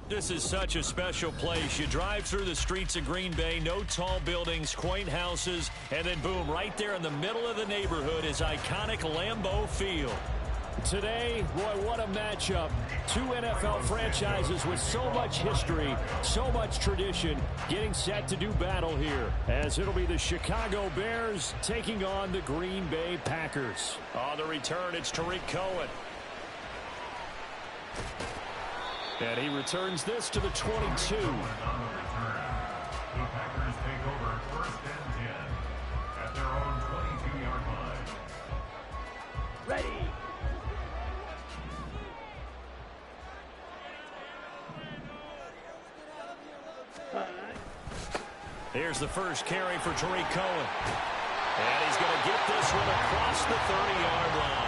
This is such a special place. You drive through the streets of Green Bay, no tall buildings, quaint houses, and then boom, right there in the middle of the neighborhood is iconic Lambeau Field. Today, boy, what a matchup. Two NFL franchises with so much history, so much tradition, getting set to do battle here, as it'll be the Chicago Bears taking on the Green Bay Packers. On the return, it's Tariq Cohen. And he returns this to the 22. The Packers take over 1st and 10 at their own 22-yard line. Ready. Here's the first carry for Tariq Cohen. And he's going to get this one across the 30-yard line.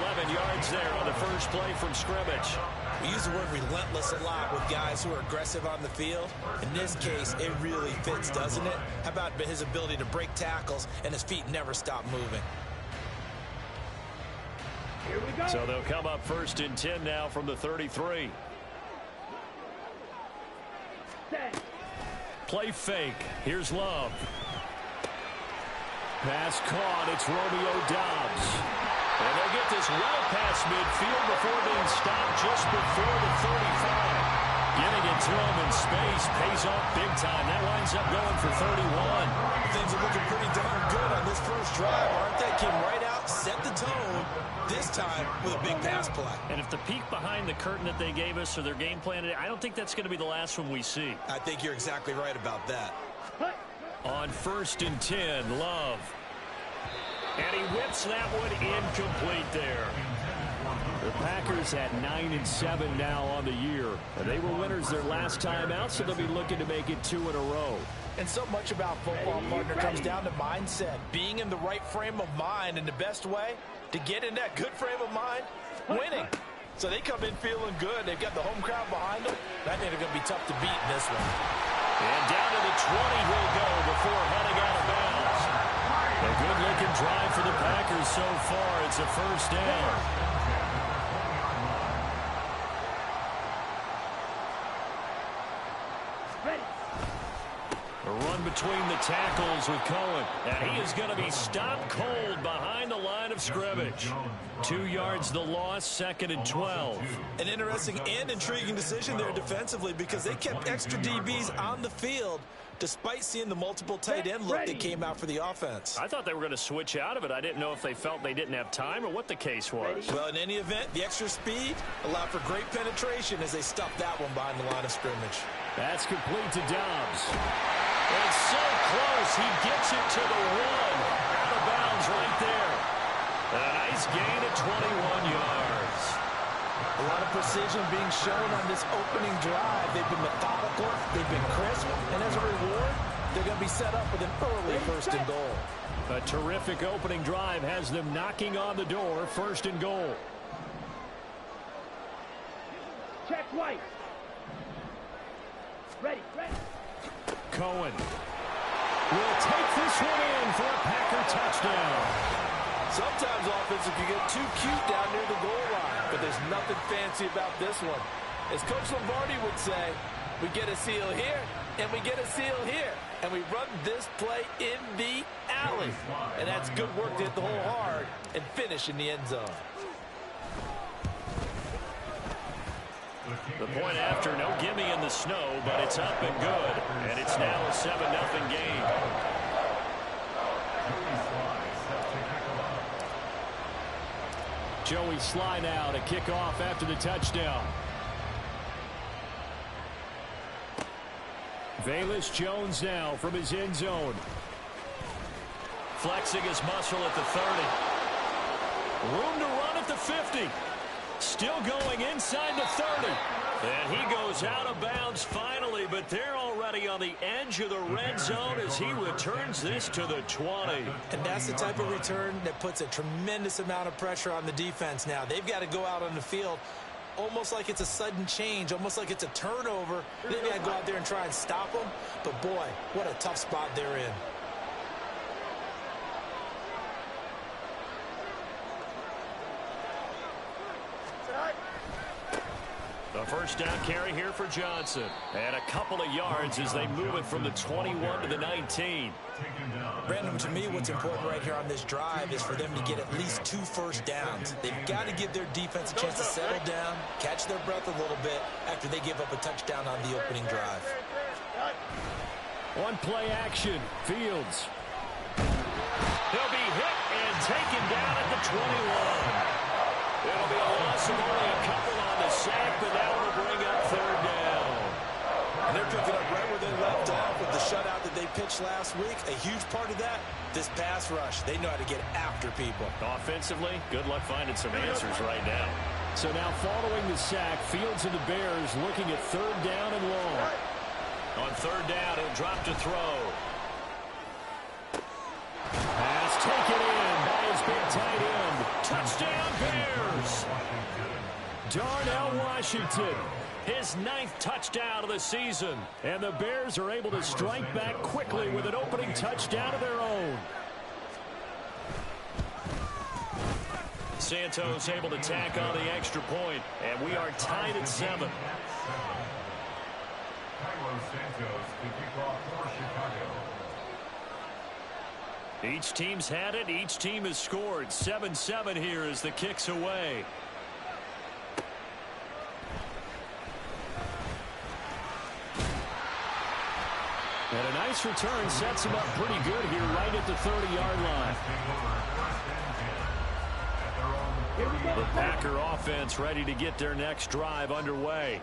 11 yards there on the first play from scrimmage. We use the word relentless a lot with guys who are aggressive on the field. In this case, it really fits, doesn't it? How about his ability to break tackles and his feet never stop moving? Here we go. So they'll come up 1st and 10 now from the 33. Set. Play fake. Here's Love. Pass caught. It's Romeo Doubs. And they'll get this well past midfield before being stopped just before the 35. Getting it to him in space pays off big time. That winds up going for 31. Things are looking pretty darn good on this first drive, aren't they? Came right out, set the tone, this time with a big pass play. And if the peek behind the curtain that they gave us or their game plan today, I don't think that's going to be the last one we see. I think you're exactly right about that. On 1st and 10, Love. And he whips that one incomplete there. The Packers at 9-7 now on the year. They were winners their last time out, so they'll be looking to make it 2 in a row. And so much about football, partner, comes down to mindset. Being in the right frame of mind, and the best way to get in that good frame of mind, winning. So they come in feeling good. They've got the home crowd behind them. I think they're going to be tough to beat in this one. And down to the 20 he'll go before heading out of bounds. A good-looking drive for the Packers so far. It's a first down. A run between the tackles with Cohen. And he is going to be stopped cold behind the line of scrimmage. 2 yards the loss, 2nd and 12. An interesting and intriguing decision there defensively because they kept extra DBs on the field despite seeing the multiple tight end look that came out for the offense. I thought they were going to switch out of it. I didn't know if they felt they didn't have time or what the case was. Well, in any event, the extra speed allowed for great penetration as they stuffed that one behind the line of scrimmage. That's complete to Doubs. And so close, he gets it to the 1. Out of bounds right there. A nice gain of 21 yards. A lot of precision being shown on this opening drive. They've been methodical, they've been crisp, and as a reward, they're going to be set up with an early 1st and goal. A terrific opening drive has them knocking on the door, 1st and goal. Check white. Ready. Cohen will take this one in for a Packer touchdown. Sometimes offensive can get too cute down near the goal line, but there's nothing fancy about this one. As Coach Lombardi would say, we get a seal here, and we get a seal here, and we run this play in the alley. And that's good work to hit the hole hard and finish in the end zone. The point after, no gimme in the snow, but it's up and good. And it's now a 7-0 game. Joey Sly now to kick off after the touchdown. Velus Jones now from his end zone. Flexing his muscle at the 30. Room to run at the 50. Still going inside the 30. And he goes out of bounds finally, but they're already on the edge of the red zone as he returns this to the 20. And that's the type of return that puts a tremendous amount of pressure on the defense now. They've got to go out on the field almost like it's a sudden change, almost like it's a turnover. They've got to go out there and try and stop them. But, boy, what a tough spot they're in. A first down carry here for Johnson. And a couple of yards as they move it from the 21 to the 19. Brandon, to me, what's important right here on this drive is for them to get at least 2 first downs. They've got to give their defense a chance to settle down, catch their breath a little bit after they give up a touchdown on the opening drive. On play action, Fields. He'll be hit and taken down at the 21. It'll be a loss of only a couple on the sack, but that will bring up third down. And they're picking up right where they left off with the shutout that they pitched last week. A huge part of that, this pass rush. They know how to get after people. Offensively, good luck finding some answers right now. So now following the sack, Fields and the Bears looking at third down and long. On third down, he'll drop to throw. Pass taken in by his big tight end. Touchdown, Bears! Darnell Washington, his 9th touchdown of the season. And the Bears are able to strike back quickly with an opening touchdown of their own. Santos able to tack on the extra point, and we are tied at 7. Each team's had it. Each team has scored. 7-7 here as the kick's away. And a nice return sets him up pretty good here right at the 30-yard line. The Packer offense ready to get their next drive underway.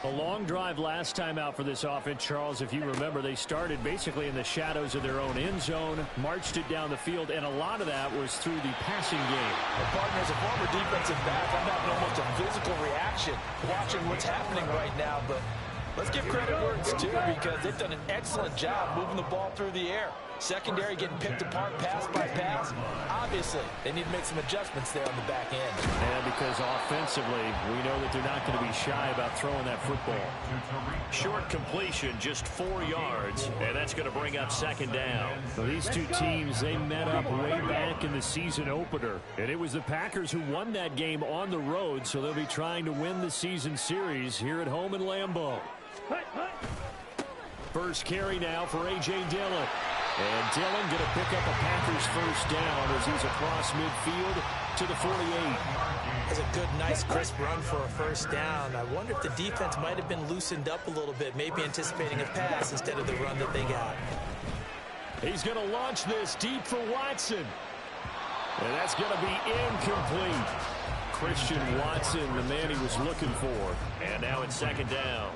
A long drive last time out for this offense, Charles. If you remember, they started basically in the shadows of their own end zone, marched it down the field, and a lot of that was through the passing game. Well, partner, as a former defensive back, I'm having almost a physical reaction watching what's happening right now, but let's give credit where it's due because they've done an excellent job moving the ball through the air. Secondary getting picked apart pass by pass. Obviously, they need to make some adjustments there on the back end. And because offensively, we know that they're not going to be shy about throwing that football. Short completion, just 4 yards, and that's going to bring up second down. So these two teams, they met up way back in the season opener, and it was the Packers who won that game on the road, so they'll be trying to win the season series here at home in Lambeau. First carry now for A.J. Dillon. And Dillon going to pick up a Packers first down as he's across midfield to the 48. That's a good, nice, crisp run for a first down. I wonder if the defense might have been loosened up a little bit, maybe anticipating a pass instead of the run that they got. He's going to launch this deep for Watson. And that's going to be incomplete. Christian Watson, the man he was looking for. And now it's second down.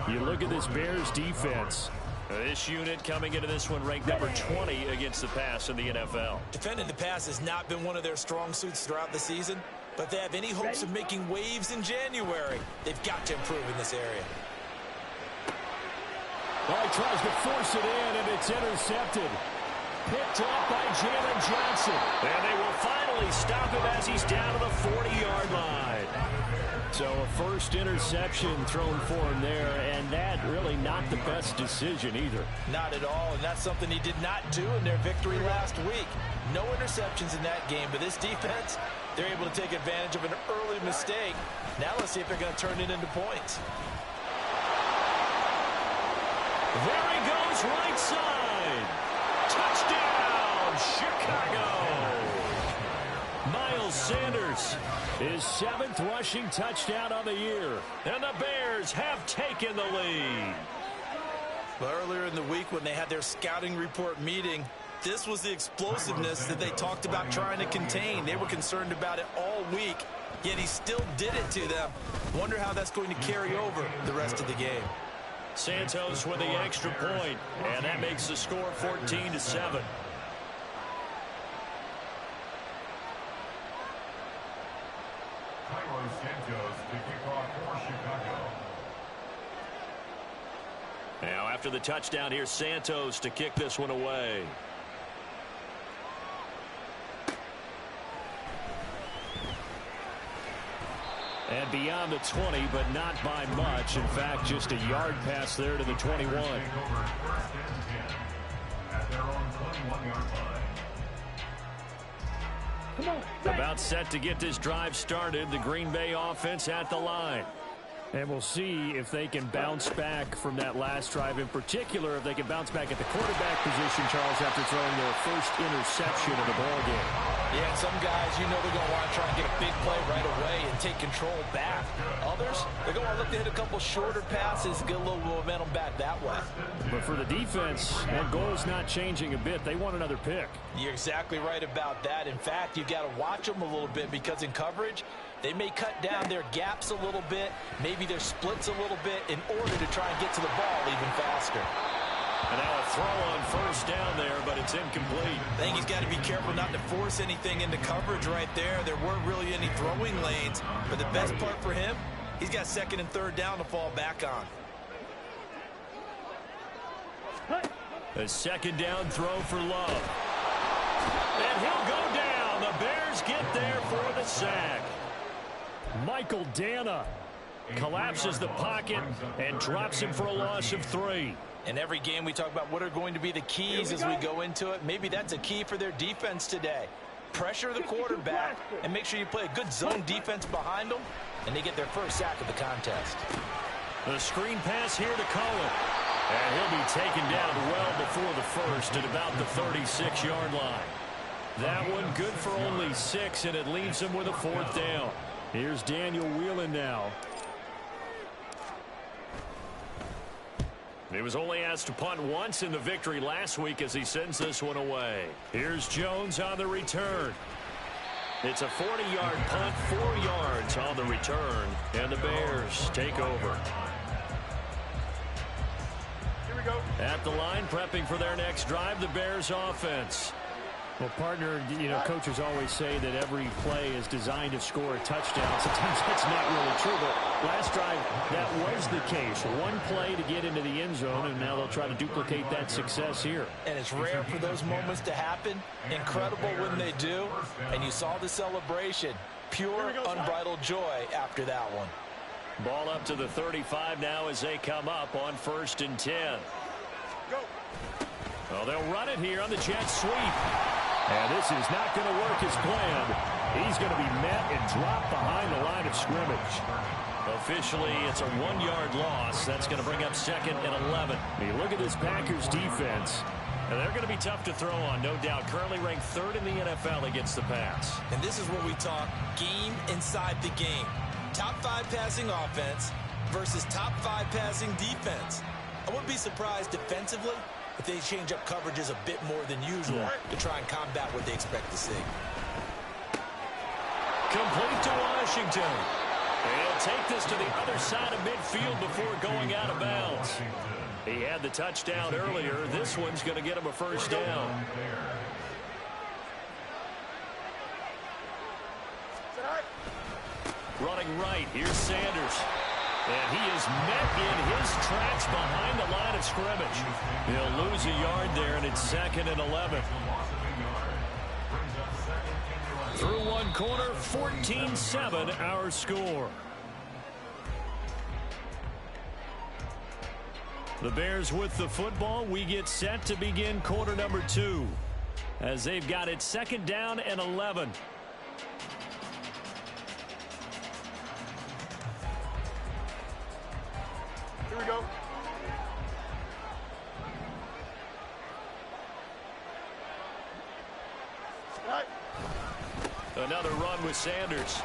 You look at this Bears defense. This unit coming into this one ranked number 20 against the pass in the NFL. Defending the pass has not been one of their strong suits throughout the season, but they have any hopes of making waves in January, they've got to improve in this area. Well, he tries to force it in, and it's intercepted. Picked up by Jalen Johnson. And they will finally stop him as he's down to the 40-yard line. So a first interception thrown for him there, and that really not the best decision either. Not at all, and that's something he did not do in their victory last week. No interceptions in that game, but this defense, they're able to take advantage of an early mistake. Now let's see if they're going to turn it into points. There he goes, right side. Touchdown, Chicago. Miles Sanders, his 7th rushing touchdown of the year. And the Bears have taken the lead. Well, earlier in the week when they had their scouting report meeting, this was the explosiveness that they talked about trying to contain. They were concerned about it all week, yet he still did it to them. Wonder how that's going to carry over the rest of the game. Santos with the extra point, and that makes the score 14-7. Santos to kick off for Chicago. Now after the touchdown, here's Santos to kick this one away. And beyond the 20, but not by much. In fact, just a yard pass there to the 21. At their own 21-yard line. About set to get this drive started. The Green Bay offense at the line. And we'll see if they can bounce back from that last drive, in particular if they can bounce back at the quarterback position, Charles, after throwing their first interception of the ball game. Yeah, and some guys, you know, they're going to want to try and get a big play right away and take control back. Others, they're going to look to hit a couple shorter passes, get a little momentum back that way. But for the defense, that goal's not changing a bit. They want another pick. You're exactly right about that. In fact, you've got to watch them a little bit because in coverage, they may cut down their gaps a little bit, maybe their splits a little bit in order to try and get to the ball even faster. And now a throw on first down there, but it's incomplete. I think he's got to be careful not to force anything into coverage right there. There weren't really any throwing lanes, but the best part for him, he's got second and third down to fall back on. A second down throw for Love. And he'll go down. The Bears get there for the sack. Michael Dana collapses the pocket and drops him for a loss of 3. In every game we talk about what are going to be the keys as we go into it. Maybe that's a key for their defense today. Pressure the quarterback and make sure you play a good zone defense behind them, and they get their first sack of the contest. The screen pass here to Cohen. And he'll be taken down well before the first at about the 36-yard line. That one good for only 6, and it leaves him with a 4th down. Here's Daniel Whelan now. He was only asked to punt once in the victory last week as he sends this one away. Here's Jones on the return. It's a 40-yard punt, 4 yards on the return, and the Bears take over. Here we go. At the line, prepping for their next drive, the Bears offense. Well, partner, you know, coaches always say that every play is designed to score a touchdown. Sometimes that's not really true, but last drive, that was the case. One play to get into the end zone, and now they'll try to duplicate that success here. And it's rare for those moments to happen. Incredible when they do. And you saw the celebration. Pure, unbridled joy after that one. Ball up to the 35 now as they come up on 1st and 10. Go. Well, they'll run it here on the jet sweep. And this is not going to work as planned. He's going to be met and dropped behind the line of scrimmage. Officially, it's a 1-yard loss. That's going to bring up 2nd and 11. You look at this Packers defense, and they're going to be tough to throw on, no doubt. Currently ranked 3rd in the NFL against the pass. And this is what we talk, game inside the game. Top 5 passing offense versus top 5 passing defense. I wouldn't be surprised defensively if they change up coverages a bit more than usual to try and combat what they expect to see. Complete to Washington. He'll take this to the other side of midfield before going out of bounds. He had the touchdown earlier. This one's going to get him a 1st down. Running right, here's Sanders. And he is met in his tracks behind the line of scrimmage. He'll lose a yard there, and it's 2nd and 11. Through one corner, 14-7 our score. The Bears with the football. We get set to begin quarter number 2 as they've got it 2nd down and 11. Here we go. Right. Another run with Sanders.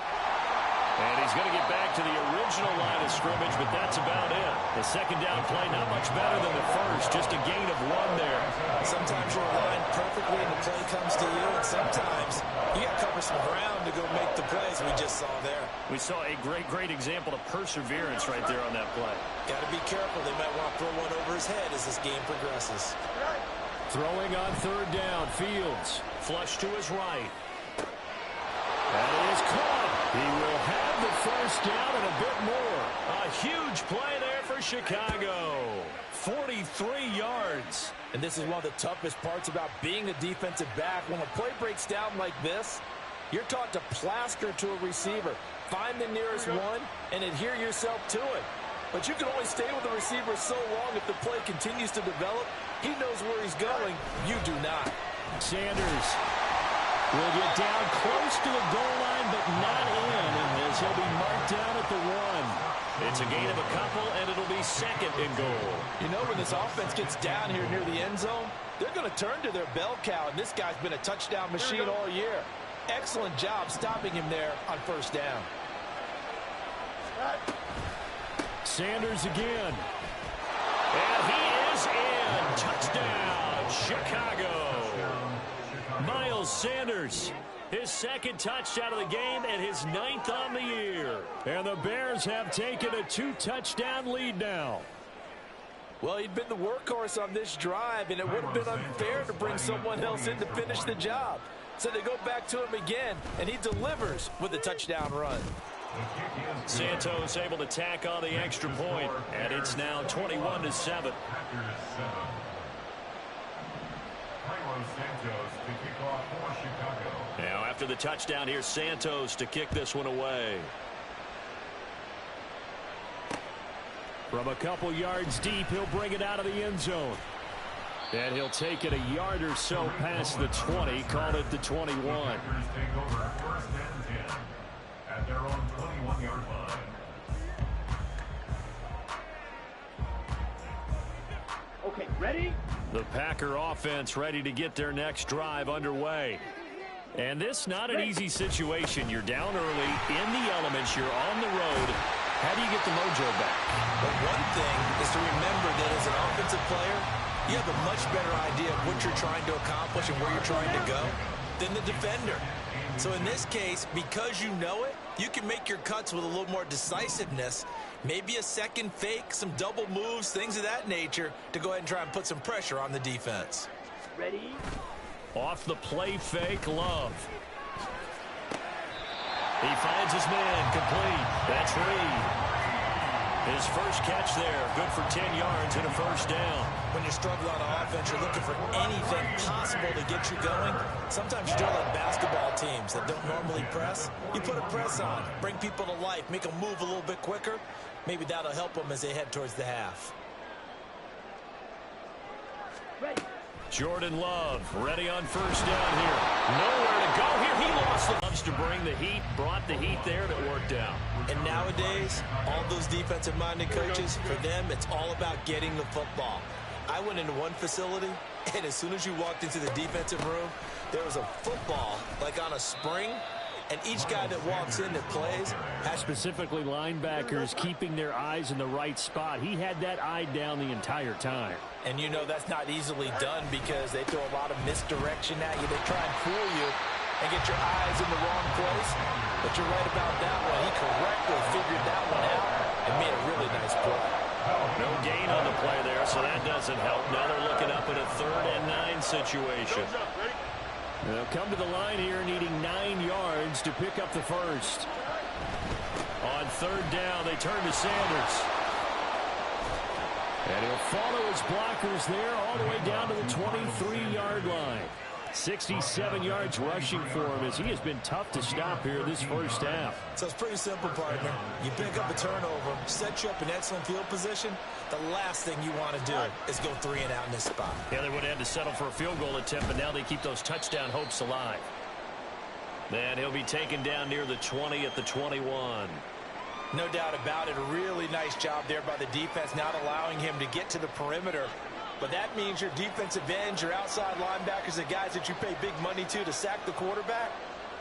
And he's going to get back to the original line of scrimmage, but that's about it. The 2nd down play, not much better than the first, just a gain of 1 there. Sometimes you're aligned perfectly and the play comes to you, and sometimes you got to cover some ground to go make the plays we just saw there. We saw a great example of perseverance right there on that play. Got to be careful. They might want to throw one over his head as this game progresses. Throwing on 3rd down, Fields. Flush to his right. That is caught. He will have the 1st down and a bit more. A huge play there for Chicago. 43 yards. And this is one of the toughest parts about being a defensive back. When a play breaks down like this, you're taught to plaster to a receiver. Find the nearest one and adhere yourself to it. But you can only stay with the receiver so long if the play continues to develop. He knows where he's going. You do not. Sanders will get down close to the goal line, but not in, as he'll be marked down at the 1. It's a gain of a couple, and it'll be second and goal. You know, when this offense gets down here near the end zone, they're going to turn to their bell cow, and this guy's been a touchdown machine all year. Excellent job stopping him there on first down. Sanders again. And he is in. Touchdown, Chicago. Miles Sanders, his second touchdown of the game and his 9th on the year. And the Bears have taken a 2-touchdown lead now. Well, he'd been the workhorse on this drive, and it would have been unfair to bring someone else in to finish the job. So they go back to him again, and he delivers with a touchdown run. Santos able to tack on the extra point, and it's now 21-7. Now after the touchdown, here's Santos to kick this one away. From a couple yards deep, he'll bring it out of the end zone. And he'll take it a yard or so past the 20, call it the 21. At their own 21-yard line. Okay, ready? The Packer offense ready to get their next drive underway. And this not an easy situation. You're down early, in the elements, you're on the road. How do you get the mojo back? But one thing is to remember that as an offensive player, you have a much better idea of what you're trying to accomplish and where you're trying to go than the defender. So in this case, because you know it, you can make your cuts with a little more decisiveness, maybe a second fake, some double moves, things of that nature, to go ahead and try and put some pressure on the defense. Ready? Off the play fake, Love. He finds his man, complete. That's Reed. His first catch there, good for 10 yards and a first down. When you're struggling on offense, you're looking for anything possible to get you going. Sometimes you do it like basketball teams that don't normally press. You put a press on, bring people to life, make them move a little bit quicker. Maybe that'll help them as they head towards the half. Ready. Jordan Love ready on first down here. Nowhere to go here. He lost the loves to bring the heat, brought the heat there, and it worked out. And nowadays, all those defensive-minded coaches, for them, it's all about getting the football. I went into one facility, and as soon as you walked into the defensive room, there was a football, like on a spring, and each guy that walks in that plays has... Specifically linebackers keeping their eyes in the right spot. He had that eye down the entire time. And you know that's not easily done because they throw a lot of misdirection at you. They try and fool you and get your eyes in the wrong place. But you're right about that one. He correctly figured that one out and made a really nice play. No gain on the play there, so that doesn't help. Now they're looking up at a 3rd and 9 situation. They'll come to the line here needing 9 yards to pick up the first. On 3rd down, they turn to Sanders. And he'll follow his blockers there all the way down to the 23-yard line. 67 yards rushing for him as he has been tough to stop here this first half. So it's pretty simple, partner. You pick up a turnover, set you up in excellent field position. The last thing you want to do is go 3 and out in this spot. Yeah, they would have had to settle for a field goal attempt, but now they keep those touchdown hopes alive. Then he'll be taken down near the 20 at the 21. No doubt about it. A really nice job there by the defense, not allowing him to get to the perimeter. But that means your defensive ends, your outside linebackers, the guys that you pay big money to sack the quarterback,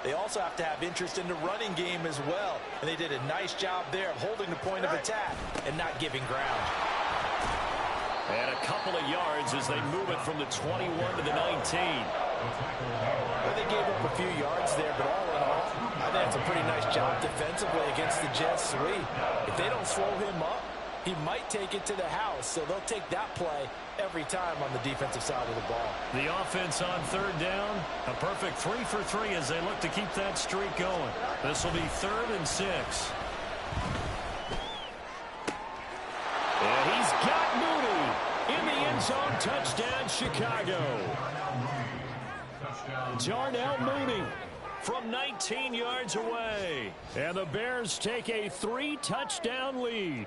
they also have to have interest in the running game as well. And they did a nice job there of holding the point of attack and not giving ground. And a couple of yards as they move it from the 21 to the 19. Well, they gave up a few yards there, but all in all, I think that's a pretty nice job defensively against the Jets' 3. If they don't slow him up, he might take it to the house, so they'll take that play every time on the defensive side of the ball. The offense on 3rd down, a perfect 3 for 3 as they look to keep that streak going. This will be 3rd and 6. And he's got Mooney in the end zone. Touchdown, Chicago. Darnell Mooney from 19 yards away. And the Bears take a 3-touchdown lead.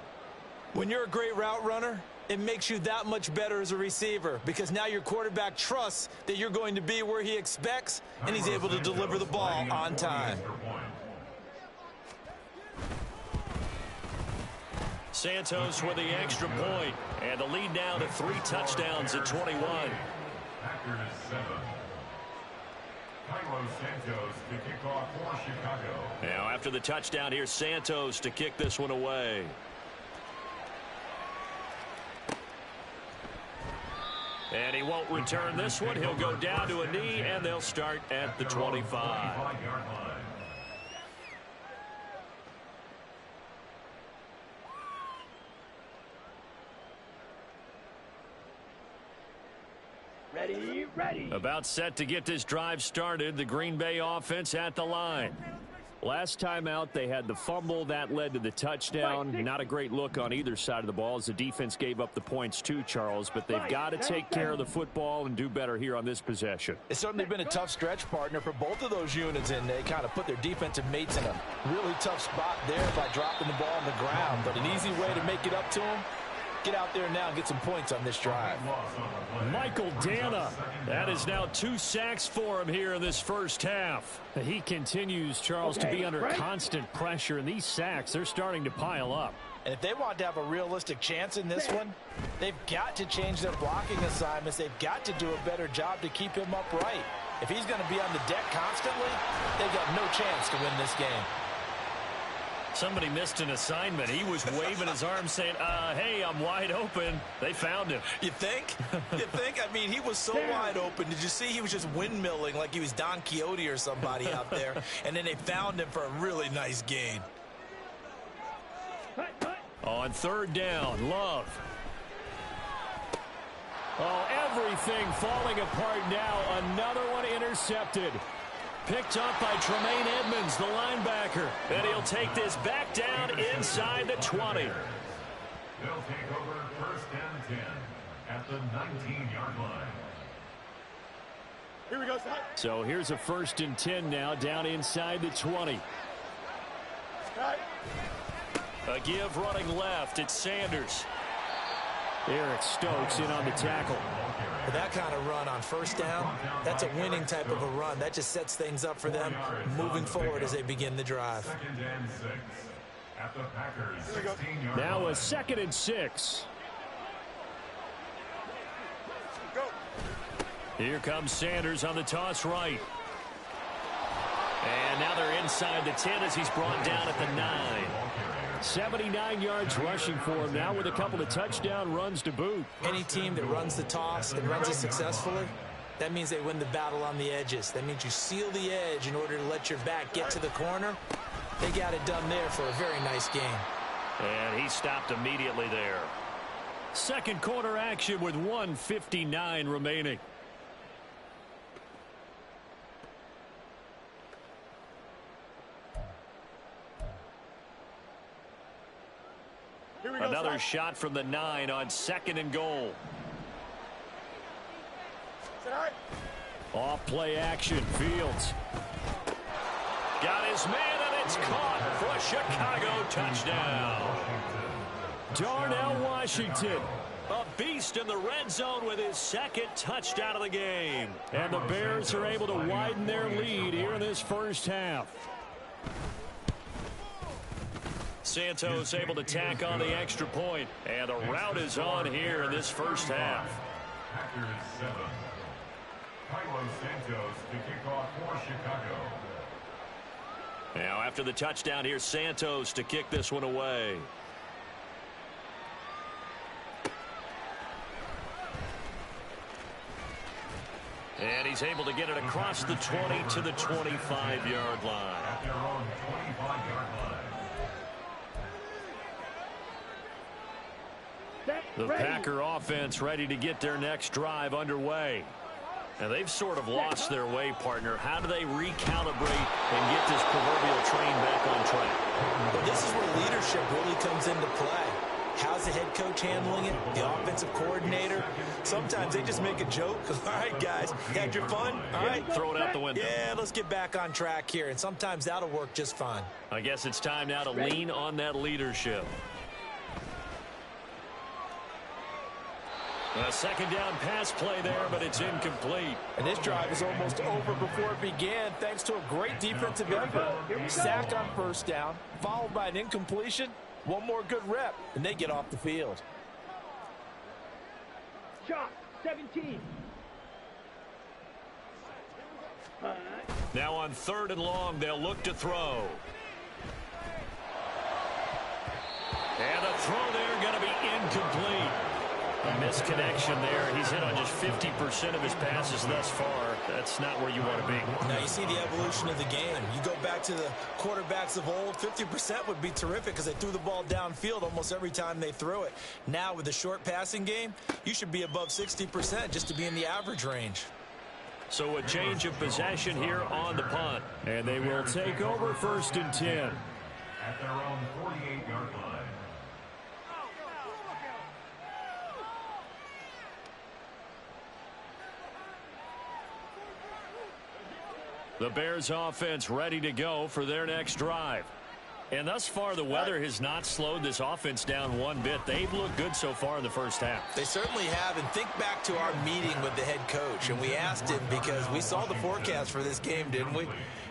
When you're a great route runner, it makes you that much better as a receiver because now your quarterback trusts that you're going to be where he expects and he's able to deliver the ball on time. Santos with the extra point, and the lead now to 3 touchdowns at 21. Packers 7. Carlos Santos to kick off for Chicago. Now after the touchdown, here's Santos to kick this one away. And he won't return this one. He'll go down to a knee, and they'll start at the 25. Ready, ready. About set to get this drive started. The Green Bay offense at the line. Last time out, they had the fumble. That led to the touchdown. Not a great look on either side of the ball as the defense gave up the points too, Charles. But they've got to take care of the football and do better here on this possession. It's certainly been a tough stretch, partner, for both of those units, and they kind of put their defensive mates in a really tough spot there by dropping the ball on the ground. But an easy way to make it up to them, get out there now and get some points on this drive. Michael Dana. That is now 2 sacks for him here in this first half. He continues, Charles, to be under constant pressure, and these sacks, they're starting to pile up. And if they want to have a realistic chance in this one, they've got to change their blocking assignments. They've got to do a better job to keep him upright. If he's going to be on the deck constantly, they've got no chance to win this game. Somebody missed an assignment. He was waving his arm saying, hey, I'm wide open. They found him. You think? You think? I mean, he was so wide open. Did you see he was just windmilling like he was Don Quixote or somebody out there? And then they found him for a really nice gain. On 3rd down, Love. Oh, everything falling apart now. Another one intercepted. Picked up by Tremaine Edmonds, the linebacker. And he'll take this back down inside the 20. They'll take over 1st and 10 at the 19-yard line. Here we go, son. So here's a 1st and 10 now down inside the 20. A give running left. It's Sanders. Eric Stokes in on the tackle. With that kind of run on 1st down, that's a winning type of a run. That just sets things up for them moving forward as they begin the drive. 2nd and 6 at the Packers 16-yard Now line. a 2nd and 6. Here comes Sanders on the toss right. And now they're inside the 10 as he's brought down at the 9. 79 yards rushing for him now with a couple of touchdown runs to boot. Any team that runs the toss and runs it successfully, that means they win the battle on the edges. That means you seal the edge in order to let your back get to the corner. They got it done there for a very nice game. And he stopped immediately there. 2nd quarter action with 1:59 remaining. Another shot from the 9 on 2nd and goal. Off play action. Fields. Got his man, and it's caught for a Chicago touchdown. Darnell Washington, a beast in the red zone with his 2nd touchdown of the game. And the Bears are able to widen their lead here in this first half. Santos able to tack on the extra point, and the route is on here in this first half. Packers 7. Carlos Santos to kick off for Chicago. Now after the touchdown, here's Santos to kick this one away. And he's able to get it across the 20 to the 25-yard line. At their own 25-yard line. The Packer offense ready to get their next drive underway. And they've sort of lost their way, partner. How do they recalibrate and get this proverbial train back on track? But this is where leadership really comes into play. How's the head coach handling it? The offensive coordinator? Sometimes they just make a joke. All right, guys, had your fun? All right. Throw it out the window. Yeah, let's get back on track here. And sometimes that'll work just fine. I guess it's time now to lean on that leadership. A 2nd down pass play there, but it's incomplete. And this drive is almost over before it began, thanks to a great defensive effort. Sack on 1st down, followed by an incompletion, One more good rep, and they get off the field. Shot, 17. Now on 3rd and long, they'll look to throw. And the throw there going to be incomplete. A misconnection there. He's hit on just 50% of his passes thus far. That's not where you want to be. Now you see the evolution of the game. You go back to the quarterbacks of old, 50% would be terrific because they threw the ball downfield almost every time they threw it. Now with the short passing game, you should be above 60% just to be in the average range. So a change of possession here on the punt. And they will take over 1st and 10. At their own 48-yard line. The Bears offense ready to go for their next drive. And thus far, the weather has not slowed this offense down one bit. They've looked good so far in the first half. They certainly have, and think back to our meeting with the head coach, and we asked him because we saw the forecast for this game, didn't we?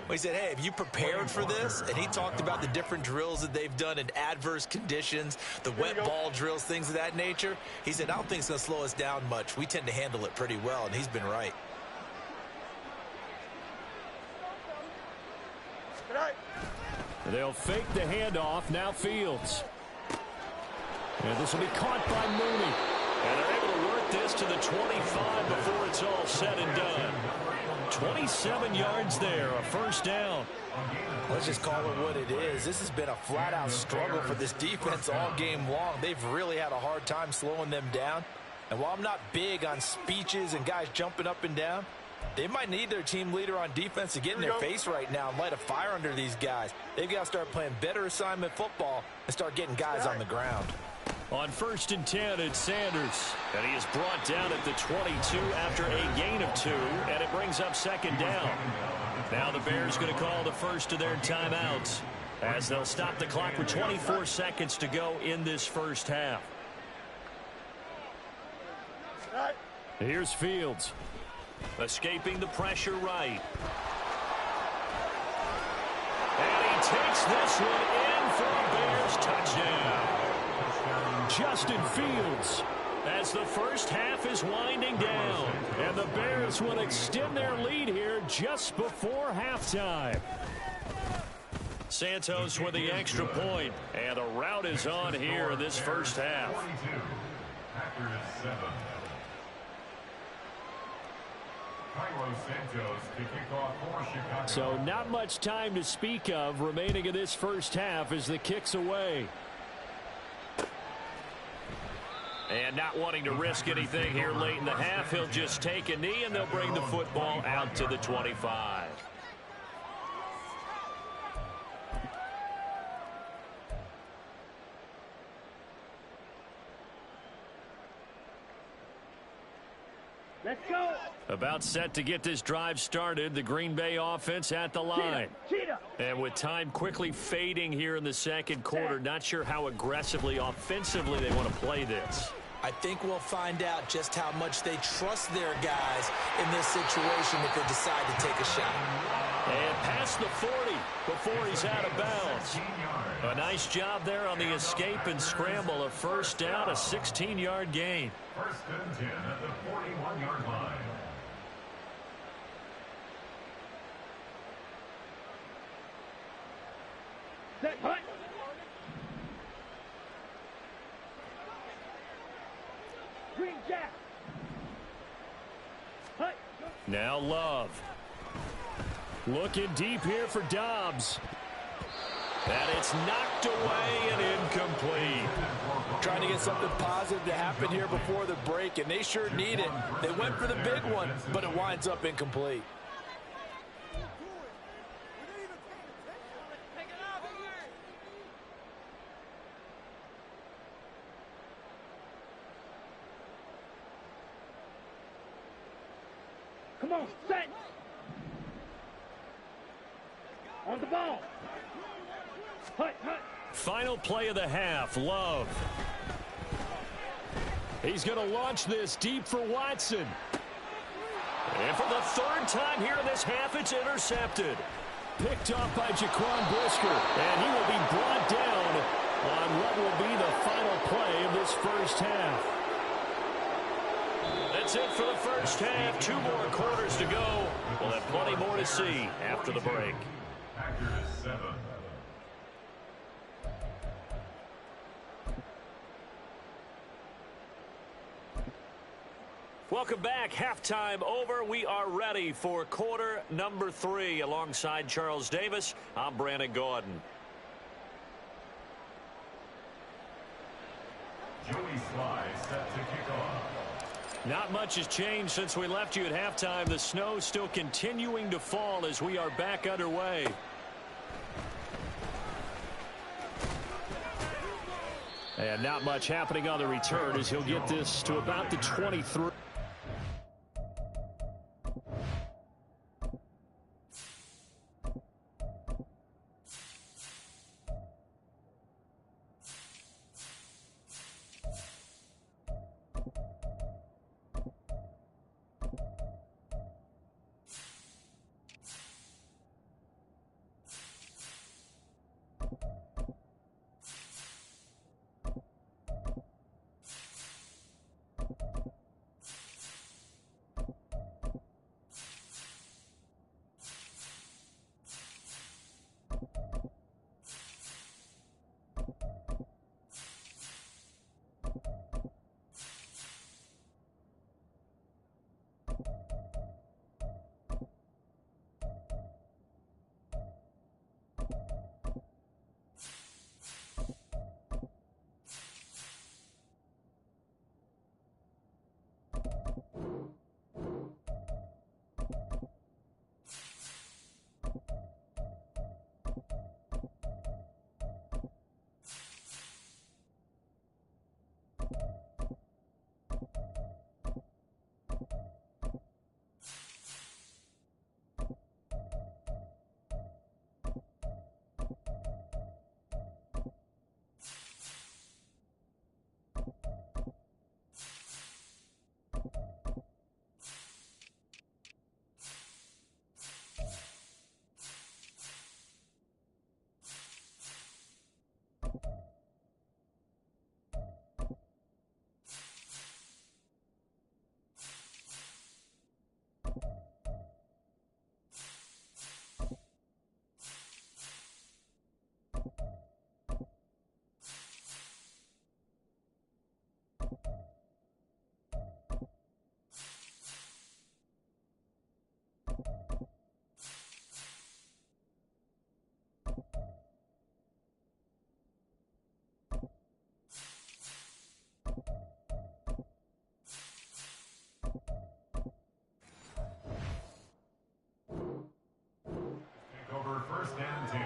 We said, hey, have you prepared for this? And he talked about the different drills that they've done in adverse conditions, the wet ball drills, things of that nature. He said, I don't think it's going to slow us down much. We tend to handle it pretty well, and he's been right. They'll fake the handoff. Now Fields. And this will be caught by Mooney. And they're able to work this to the 25 before it's all said and done. 27 yards there, a 1st down. Let's just call it what it is. This has been a flat-out struggle for this defense all game long. They've really had a hard time slowing them down. And while I'm not big on speeches and guys jumping up and down, they might need their team leader on defense to get in their face right now and light a fire under these guys. They've got to start playing better assignment football and start getting guys on the ground. On 1st and 10, it's Sanders. And he is brought down at the 22 after a gain of 2, and it brings up 2nd down. Now the Bears going to call the first of their timeouts as they'll stop the clock with 24 seconds to go in this first half. Here's Fields. Escaping the pressure right. And he takes this one in for a Bears touchdown. Justin Fields, as the first half is winding down. And the Bears will extend their lead here just before halftime. Santos with the extra point. And the route is on here in this first half. So not much time to speak of remaining in this first half as the kick's away. And not wanting to risk anything here late in the half, he'll just take a knee and they'll bring the football out to the 25. Let's go. About set to get this drive started, the Green Bay offense at the line. And with time quickly fading here in the second quarter, not sure how aggressively, offensively they want to play this. I think we'll find out just how much they trust their guys in this situation if they decide to take a shot. And past the 40 before he's out of bounds. A nice job there on the escape and scramble. A 1st down, a 16-yard gain. 1st and 10 at the 41-yard line. Set, hut. Green Jack. Hut. Now Love. Looking deep here for Dobbs. And it's knocked away and incomplete. Trying to get something positive to happen here before the break, and they sure need it. They went for the big one, but it winds up incomplete. Come on, set. On the ball. Hut, hut. Final play of the half, Love. He's going to launch this deep for Watson. And for the 3rd time here in this half, it's intercepted. Picked off by Jaquan Brisker. And he will be brought down on first half. That's it for the first half. 2 more quarters to go. We'll have plenty more to see after the break. Packers 7. Welcome back. Halftime over. We are ready for quarter number 3. Alongside Charles Davis, I'm Brandon Gordon. Joey Sly set to kick off. Not much has changed since we left you at halftime. The snow still continuing to fall as we are back underway. And not much happening on the return as he'll get this to about the 23. Over first and 10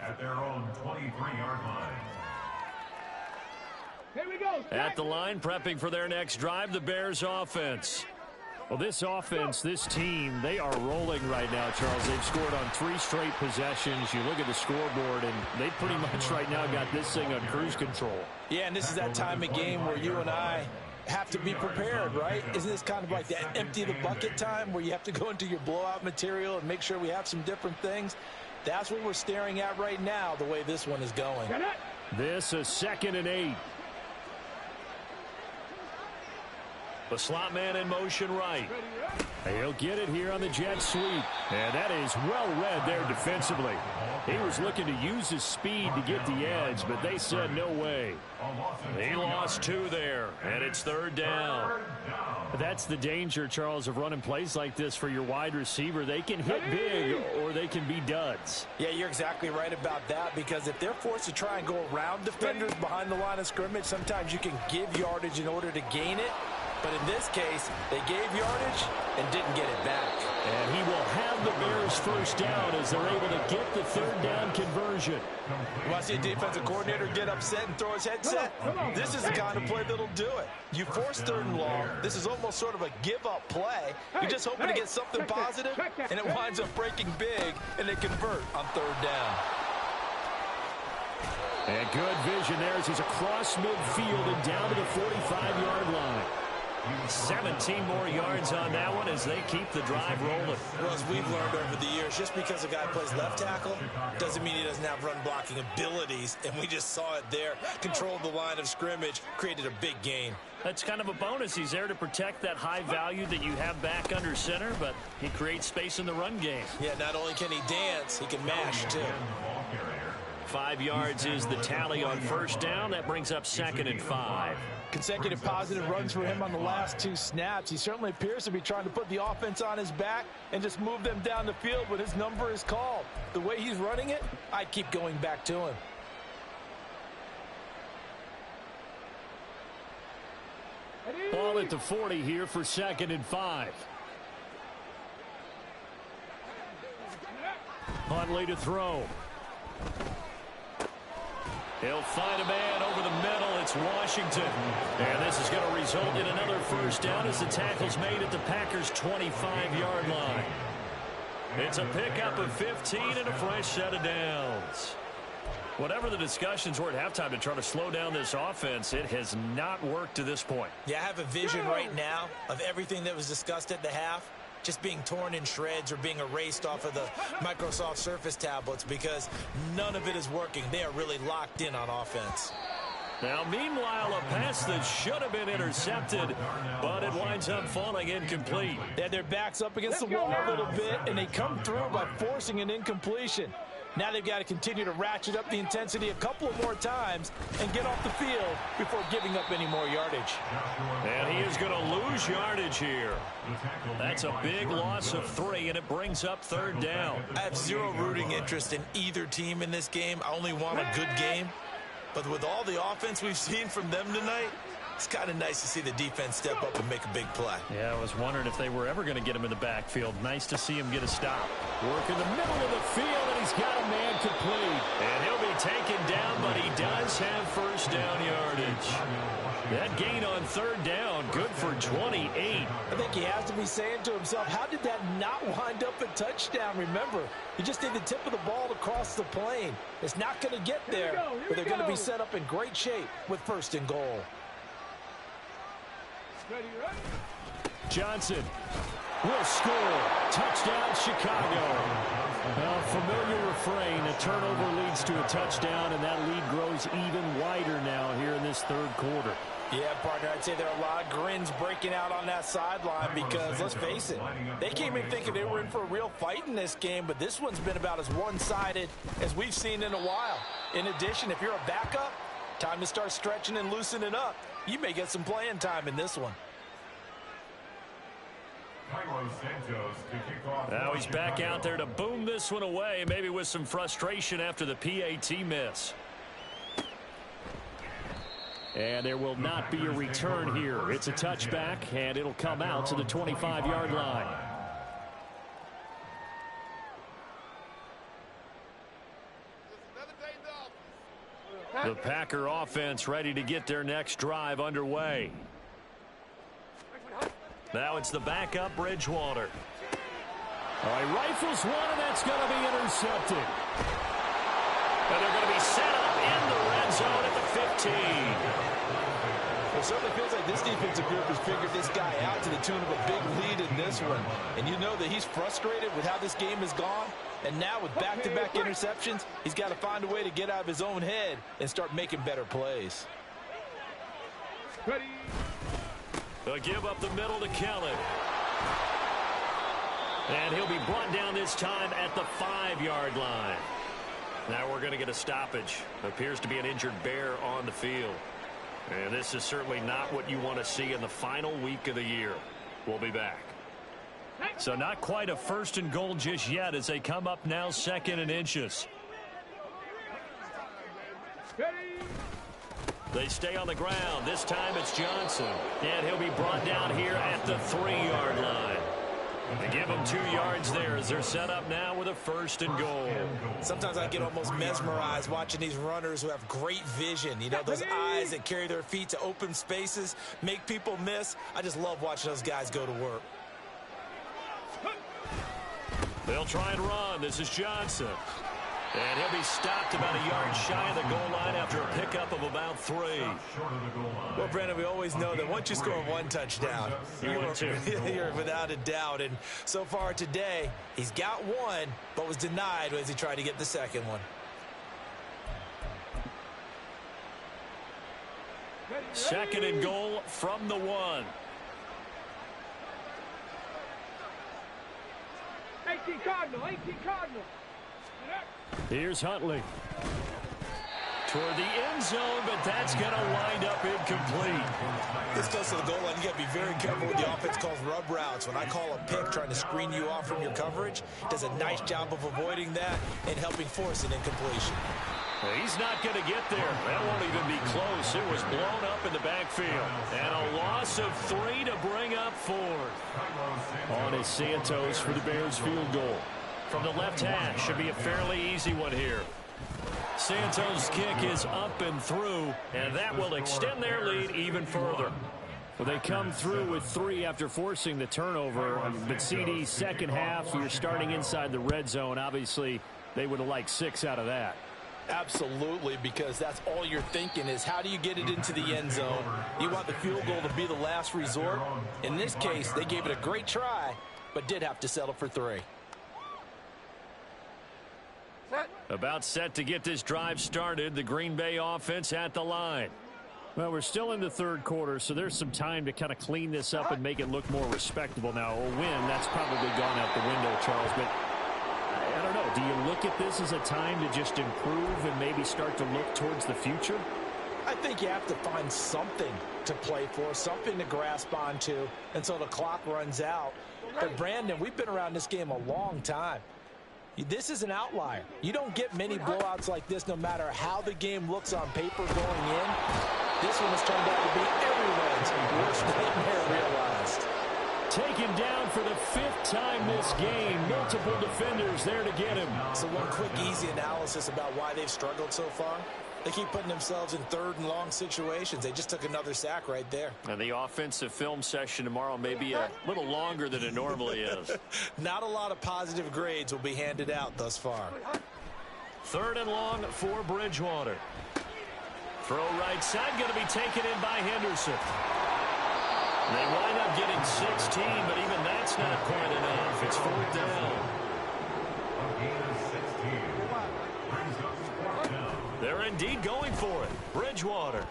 at their own 23-yard line. Here we go. At the line, prepping for their next drive, the Bears offense. Well, this offense, this team, they are rolling right now, Charles. They've scored on 3 straight possessions. You look at the scoreboard, and they pretty much right now got this thing on cruise control. Yeah, and this is that time of game where you and I have to be prepared, right? Isn't this kind of like that empty the bucket time where you have to go into your blowout material and make sure we have some different things? That's what we're staring at right now, the way this one is going. This is 2nd and 8. The slot man in motion right. He'll get it here on the jet sweep. And that is well read there defensively. He was looking to use his speed to get the edge, but they said no way. He lost 2 there, and it's 3rd down. That's the danger, Charles, of running plays like this for your wide receiver. They can hit big or they can be duds. Yeah, you're exactly right about that, because if they're forced to try and go around defenders behind the line of scrimmage, sometimes you can give yardage in order to gain it. But in this case, they gave yardage and didn't get it back. And he will have the Bears first down as they're able to get the 3rd down conversion. You want to see a defensive coordinator get upset and throw his headset? This is the kind of play that'll do it. You force 3rd and long. This is almost sort of a give-up play. You're just hoping to get something positive, and it winds up breaking big, and they convert on 3rd down. And good vision there as he's across midfield and down to the 45-yard line. 17 more yards on that one as they keep the drive rolling. Well, as we've learned over the years, just because a guy plays left tackle doesn't mean he doesn't have run blocking abilities, and we just saw it there. Controlled the line of scrimmage, created a big gain. That's kind of a bonus. He's there to protect that high value that you have back under center, but he creates space in the run game. Yeah, not only can he dance, he can mash, too. 5 yards is the tally on first down. That brings up 2nd and 5. Consecutive positive runs for him on the last 2 snaps. He certainly appears to be trying to put the offense on his back and just move them down the field when his number is called. The way he's running it, I'd keep going back to him. Ball at the 40 here for 2nd and 5. Huntley to throw. He'll find a man over the middle. It's Washington. And this is going to result in another first down as the tackle's made at the Packers' 25-yard line. It's a pickup of 15 and a fresh set of downs. Whatever the discussions were at halftime to try to slow down this offense, it has not worked to this point. Yeah, I have a vision right now of everything that was discussed at the half just being torn in shreds or being erased off of the Microsoft Surface tablets because none of it is working. They are really locked in on offense. Now, meanwhile, a pass that should have been intercepted, but it winds up falling incomplete. They had their backs up against the wall a little bit, and they come through by forcing an incompletion. Now they've got to continue to ratchet up the intensity a couple of more times and get off the field before giving up any more yardage. And he is going to lose yardage here. That's a big loss of 3, and it brings up 3rd down. I have zero rooting interest in either team in this game. I only want a good game. But with all the offense we've seen from them tonight, it's kind of nice to see the defense step up and make a big play. Yeah, I was wondering if they were ever going to get him in the backfield. Nice to see him get a stop. Work in the middle of the field, and he's got a man complete. And he'll be taken down, but he does have first down yardage. That gain on 3rd down, good for 28. I think he has to be saying to himself, how did that not wind up a touchdown? Remember, he just did the tip of the ball to cross the plane. It's not going to get there, but they're going to be set up in great shape with 1st and goal. Johnson will score. Touchdown, Chicago. A familiar refrain. A turnover leads to a touchdown, and that lead grows even wider now here in this 3rd quarter. Yeah, partner, I'd say there are a lot of grins breaking out on that sideline because, let's face it, they came in thinking they were in for a real fight in this game, but this one's been about as one-sided as we've seen in a while. In addition, if you're a backup, time to start stretching and loosening up. You may get some playing time in this one. Now he's back out there to boom this one away, maybe with some frustration after the PAT miss. And there will not be a return here. It's a touchback, and it'll come out to the 25-yard line. The Packer offense ready to get their next drive underway. Now it's the backup, Bridgewater. All right, rifles one, and that's going to be intercepted. And they're going to be set up in the red zone at the 15. It certainly feels like this defensive group has figured this guy out to the tune of a big lead in this one. And you know that he's frustrated with how this game has gone. And now with back-to-back interceptions, he's got to find a way to get out of his own head and start making better plays. They'll give up the middle to Kellen. And he'll be brought down this time at the 5-yard line. Now we're going to get a stoppage. Appears to be an injured bear on the field. And this is certainly not what you want to see in the final week of the year. We'll be back. So not quite a 1st and goal just yet as they come up now 2nd and inches. They stay on the ground. This time it's Johnson. And he'll be brought down here at the 3-yard line. They give them 2 yards there as they're set up now with a 1st and goal. Sometimes I get almost mesmerized watching these runners who have great vision. You know, those eyes that carry their feet to open spaces, make people miss. I just love watching those guys go to work. They'll try and run. This is Johnson. And he'll be stopped about a yard shy of the goal line after a pickup of about 3. Well, Brandon, we always know that once you score one touchdown, you're without a doubt. And so far today, he's got one, but was denied as he tried to get the second one. Second and goal from the 1. 18 Cardinal, 18 Cardinal. Here's Huntley. Toward the end zone, but that's going to wind up incomplete. This goes to the goal line. You got to be very careful with the offense calls rub routes. When I call a pick trying to screen you off from your coverage, does a nice job of avoiding that and helping force an incompletion. He's not going to get there. That won't even be close. It was blown up in the backfield. And a loss of 3 to bring up 4. On is Santos for the Bears field goal. From the left hash, should be a fairly easy one here. Santos' kick is up and through, and that will extend their lead even further. Well, they come through with 3 after forcing the turnover. But CD, second half, you're starting inside the red zone. Obviously, they would have liked 6 out of that. Absolutely, because that's all you're thinking is how do you get it into the end zone? You want the field goal to be the last resort. In this case, they gave it a great try, but did have to settle for 3. About set to get this drive started. The Green Bay offense at the line. Well, we're still in the third quarter, so there's some time to kind of clean this up and make it look more respectable. Now, a win, that's probably gone out the window, Charles, but I don't know. Do you look at this as a time to just improve and maybe start to look towards the future? I think you have to find something to play for, something to grasp onto until the clock runs out. But, Brandon, we've been around this game a long time. This is an outlier. You don't get many blowouts like this no matter how the game looks on paper going in. This one has turned out to be everyone's worst nightmare realized. Taken down for the 5th time this game. Multiple defenders there to get him. So one quick, easy analysis about why they've struggled so far. They keep putting themselves in third and long situations. They just took another sack right there. And the offensive film session tomorrow may be a little longer than it normally is. Not a lot of positive grades will be handed out thus far. 3rd and long for Bridgewater. Throw right side, going to be taken in by Henderson. They wind up getting 16, but even that's not quite enough. It's 4th down. They're indeed going for it. Bridgewater.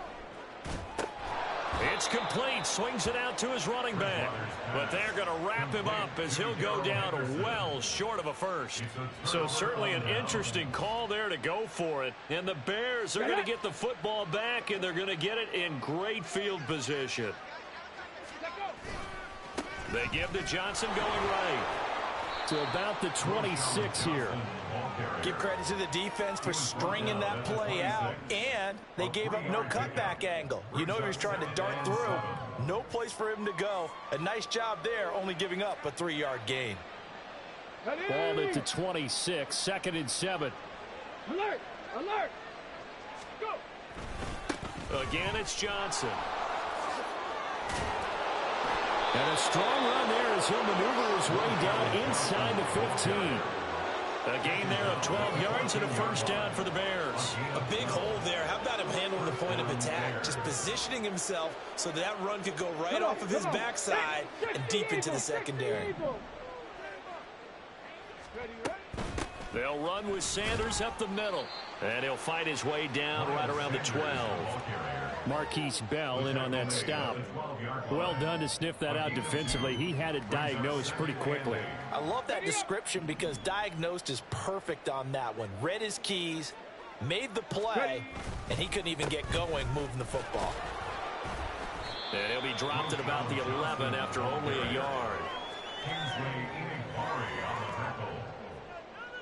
It's complete. Swings it out to his running back. But they're going to wrap him up as he'll go down well short of a first. So certainly an interesting call there to go for it. And the Bears are going to get the football back, and they're going to get it in great field position. They give to Johnson going right. To about the 26 here. Give credit to the defense for stringing that play out, and they gave up no cutback angle. You know he was trying to dart through. No place for him to go. A nice job there, only giving up a 3-yard gain. Balled it to 26, 2nd and 7. Alert! Alert! Go! Again, it's Johnson. And a strong run there as he'll maneuver his way down inside the 15. A gain there of 12 yards and a first down for the Bears. A big hole there. How about him handling the point of attack? Just positioning himself so that run could go right off of his backside and deep into the secondary. They'll run with Sanders up the middle. And he'll fight his way down right around the 12. Marquise Bell in on that stop. Well done to sniff that out defensively. He had it diagnosed pretty quickly. I love that description because diagnosed is perfect on that one. Read his keys, made the play, and he couldn't even get going moving the football. And he'll be dropped at about the 11 after only a yard.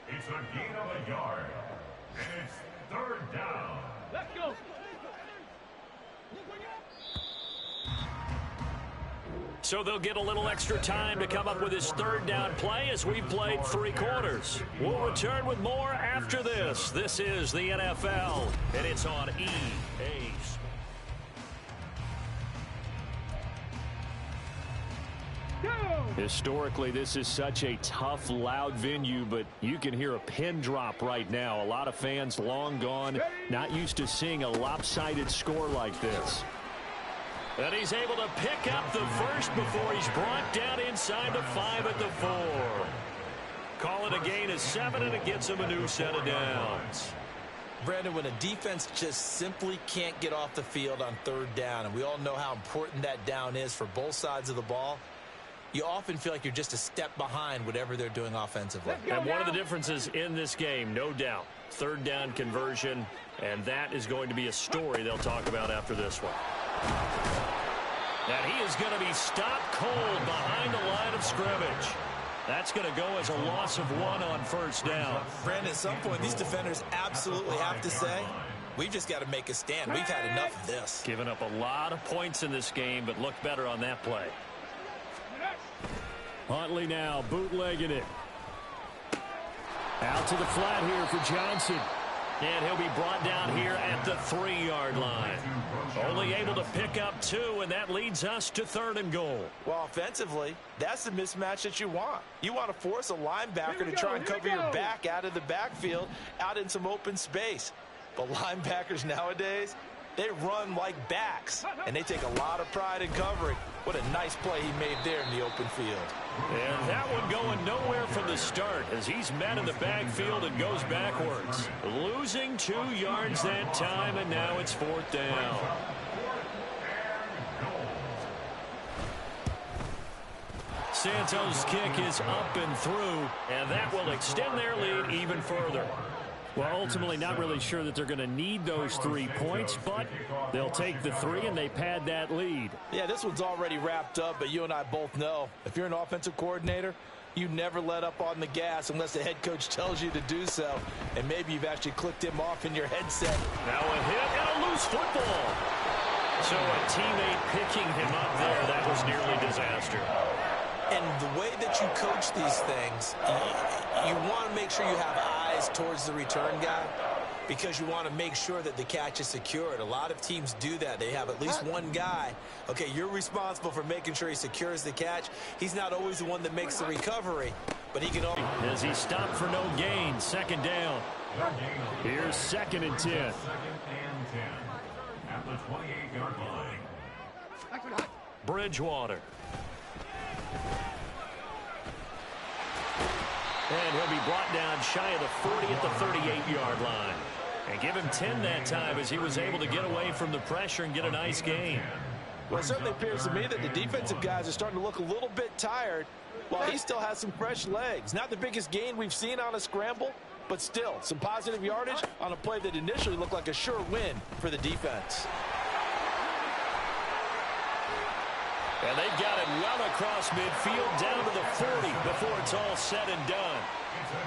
It's a gain of a yard. And it's 3rd down. Let's go! So they'll get a little extra time to come up with his 3rd down play as we've played 3 quarters. We'll return with more after this. This is the NFL, and it's on EA. Go! Historically, this is such a tough, loud venue, but you can hear a pin drop right now. A lot of fans long gone, not used to seeing a lopsided score like this. And he's able to pick up the first before he's brought down inside the 5 at the 4. Call it a gain of 7, and it gets him a new set of downs. Brandon, when a defense just simply can't get off the field on 3rd down, and we all know how important that down is for both sides of the ball, you often feel like you're just a step behind whatever they're doing offensively. And one of the differences in this game, no doubt, 3rd down conversion, and that is going to be a story they'll talk about after this one. And he is going to be stopped cold behind the line of scrimmage. That's going to go as a loss of 1 on 1st down. Brandon, at some point, these defenders absolutely have to say, we've just got to make a stand. We've had enough of this. Giving up a lot of points in this game, but looked better on that play. Huntley now bootlegging it. Out to the flat here for Johnson. And he'll be brought down here at the 3-yard line. Only able to pick up 2, and that leads us to 3rd and goal. Well, offensively, that's the mismatch that you want. You want to force a linebacker to try and cover your back out of the backfield, out in some open space. But linebackers nowadays, they run like backs, and they take a lot of pride in covering. What a nice play he made there in the open field. And that one going nowhere from the start as he's met in the backfield and goes backwards. Losing 2 yards that time, and now it's 4th down. Santos' kick is up and through, and that will extend their lead even further. Well, ultimately not really sure that they're going to need those 3 points, but they'll take the 3 and they pad that lead. Yeah, this one's already wrapped up, but you and I both know if you're an offensive coordinator, you never let up on the gas unless the head coach tells you to do so, and maybe you've actually clicked him off in your headset. Now a hit and a loose football. So a teammate picking him up there, that was nearly disaster. And the way that you coach these things, you want to make sure you have eyes towards the return guy because you want to make sure that the catch is secured. A lot of teams do that. They have at least one guy. Okay, you're responsible for making sure he secures the catch. He's not always the one that makes the recovery, but he can always... As he stopped for no gain, 2nd down. Here's 2nd and 10. 2nd and 10 at the 28-yard line. Bridgewater. And he'll be brought down shy of the 40 at the 38-yard line. And give him 10 that time as he was able to get away from the pressure and get a nice gain. Well, it certainly appears to me that the defensive guys are starting to look a little bit tired while he still has some fresh legs. Not the biggest gain we've seen on a scramble, but still some positive yardage on a play that initially looked like a sure win for the defense. And they've got it well across midfield down to the 40 before it's all said and done.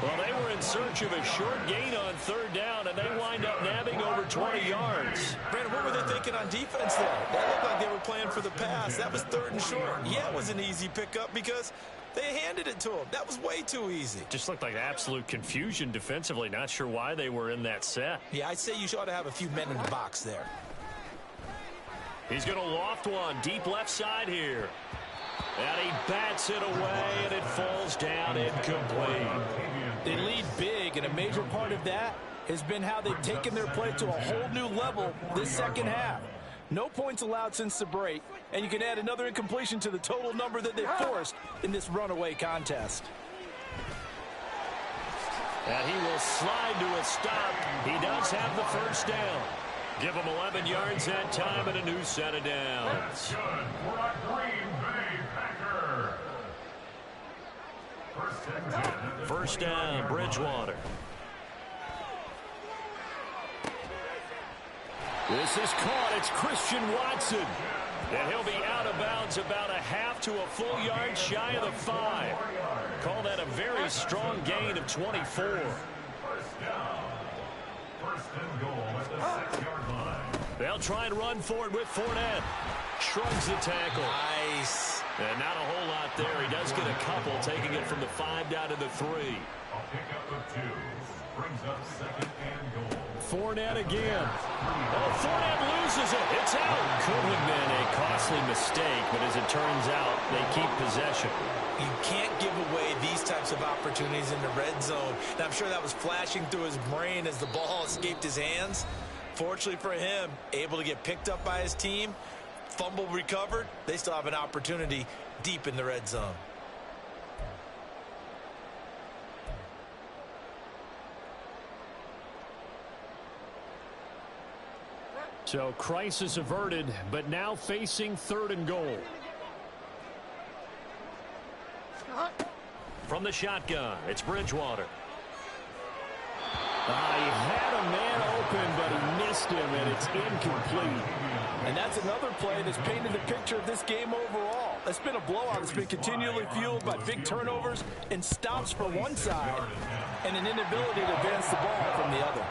Well, they were in search of a short gain on 3rd down, and they wind up nabbing over 20 yards. Brandon, what were they thinking on defense there? That looked like they were playing for the pass. That was 3rd and short. Yeah, it was an easy pickup because they handed it to him. That was way too easy. Just looked like absolute confusion defensively. Not sure why they were in that set. Yeah, I'd say you ought to have a few men in the box there. He's going to loft one deep left side here. And he bats it away, and it falls down incomplete. They lead big, and a major part of that has been how they've taken their play to a whole new level this 2nd half. No points allowed since the break, and you can add another incompletion to the total number that they forced in this runaway contest. And he will slide to a stop. He does have the 1st down. Give him 11 yards that time and a new set of downs. Good for a GreenBay Packer. 1st and 10. 1st down, Bridgewater. This is caught. It's Christian Watson. And he'll be out of bounds about a half to a full yard shy of the 5. Call that a very strong gain of 24. 1st down. 1st and goal at the 6-yard line. They'll try and run for it with Fournette. Shrugs the tackle. Nice. And not a whole lot there. He does get a couple, taking it from the 5 down to the 3. A pickup of 2 brings up 2nd and goal. Fournette again. Oh, Fournette This is it. It's out. Could have been a costly mistake, but as it turns out, they keep possession. You can't give away these types of opportunities in the red zone. And I'm sure that was flashing through his brain as the ball escaped his hands. Fortunately for him, able to get picked up by his team, fumble recovered. They still have an opportunity deep in the red zone. So crisis averted, but now facing 3rd and goal. From the shotgun, it's Bridgewater. He had a man open, but he missed him, and it's incomplete. And that's another play that's painted the picture of this game overall. It's been a blowout that's been continually fueled by big turnovers and stops for one side and an inability to advance the ball from the other.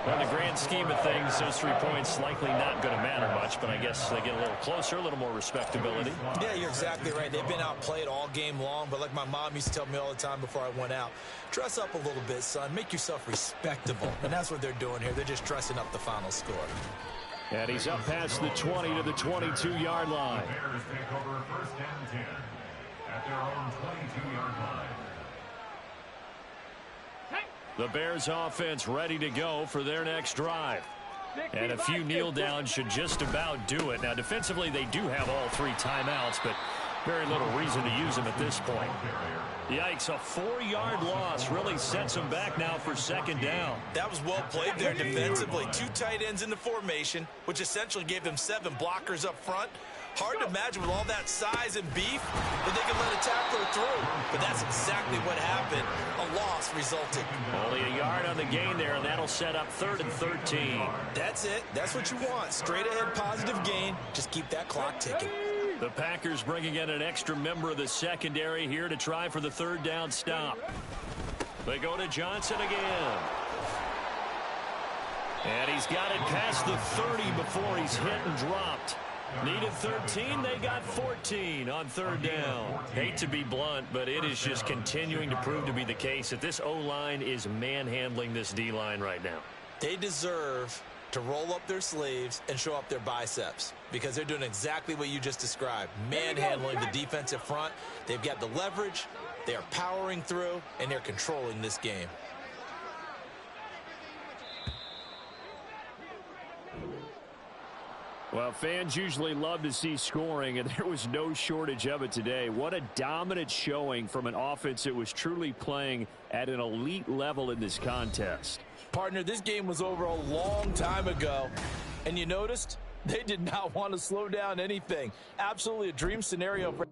Well, in the grand scheme of things, those 3 points likely not going to matter much, but I guess they get a little closer, a little more respectability. Yeah, you're exactly right. They've been outplayed all game long, but like my mom used to tell me all the time before I went out, dress up a little bit, son. Make yourself respectable. And that's what they're doing here. They're just dressing up the final score. And he's up past the 20 to the 22-yard line. The Bears take over 1st and 10 at their own 22-yard line. The Bears offense ready to go for their next drive. And a few kneel downs should just about do it. Now, defensively, they do have all 3 timeouts, but very little reason to use them at this point. Yikes, a 4-yard loss really sets them back now for 2nd down. That was well played there defensively. 2 tight ends in the formation, which essentially gave them 7 blockers up front. Hard to imagine with all that size and beef that they could let a tackler through. But that's exactly what happened. A loss resulted. Only a yard on the gain there, and that'll set up 3rd and 13. That's it. That's what you want. Straight ahead positive gain. Just keep that clock ticking. The Packers bringing in an extra member of the secondary here to try for the 3rd down stop. They go to Johnson again. And he's got it past the 30 before he's hit and dropped. Needed 13, they got 14 on 3rd down. Hate to be blunt, but it is just continuing to prove to be the case that this O-line is manhandling this D-line right now. They deserve to roll up their sleeves and show up their biceps because they're doing exactly what you just described, manhandling the defensive front. They've got the leverage, they are powering through, and they're controlling this game. Well, fans usually love to see scoring, and there was no shortage of it today. What a dominant showing from an offense that was truly playing at an elite level in this contest. Partner, this game was over a long time ago, and you noticed they did not want to slow down anything. Absolutely a dream scenario for